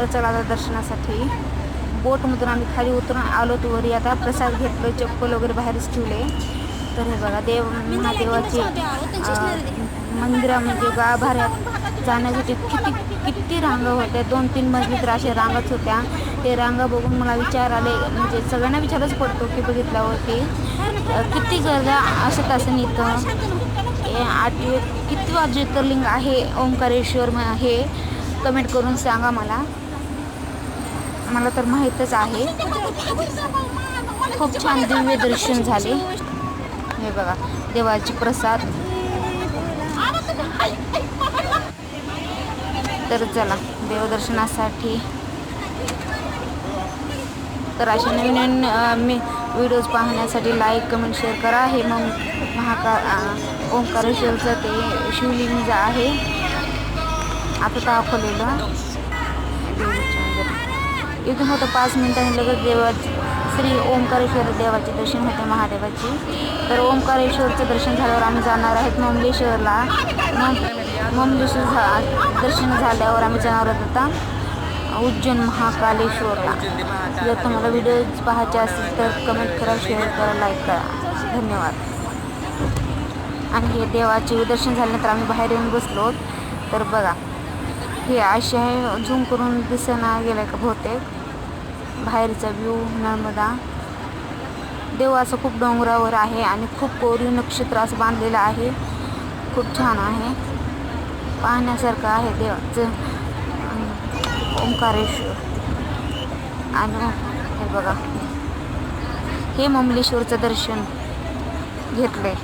तर चला आता दर्शनासाठी बोटमधून आम्ही खाली उतरून आलो तो वरी. आता प्रसाद घेतलं, चप्पल वगैरे बाहेरच ठेवले. तर हे बघा महादेवाचे मंदिरामध्ये गाभाऱ्यात जाण्यासाठी किती रांगा होत्या. 2-3 मजली तर अशा रांगाच होत्या. ते रांगा बघून मला विचार आले, म्हणजे सगळ्यांना विचारच पडतो की बघितल्यावरती किती गर्दा असत असेल इथं. 8वे कितवा ज्योतिर्लिंग आहे ओंकारेश्वर हे कमेंट करून सांगा मला तर माहीतच आहे. खूप छान दिव्य दर्शन झाले. हे बघा देवाची प्रसाद. तर चला देवदर्शनासाठी तर अशा नवीन मी व्हिडिओज पाहण्यासाठी लाईक कमेंट शेअर करा. हे मग ओंकारेश्वरचं ते शिवलिंग जे आहे आता दाखवलेलं इथून होतं 5 मिनिटांनी लगेच श्री ओंकारेश्वर देवाचे दर्शन होते महादेवाची. तर ओंकारेश्वरचं दर्शन झाल्यावर आम्ही जाणार आहेत ममलेश्वरला. ममलेश्वर दर्शन झाल्यावर आम्ही जाणार आहोत आता उज्जैन महाकालेश्वरला. जर तुम्हाला व्हिडिओज पाहायचे असतील तर कमेंट करा, शेअर करा, लाईक करा. धन्यवाद. आणि हे देवाचे दर्शन झाल्यानंतर आम्ही बाहेर येऊन बसलो. तर बघा हे असे आहे, झूम करून दिसना गेलं का बहुतेक बाहेरचा व्ह्यू. नर्मदा देव असं खूप डोंगरावर आहे आणि खूप कोरीव नक्षत्र असं बांधलेलं आहे. खूप छान आहे, पाहण्यासारखं आहे देवाचं ओंकारेश्वर. आणि हे बघा हे ममलेश्वरचं दर्शन घेतलंय.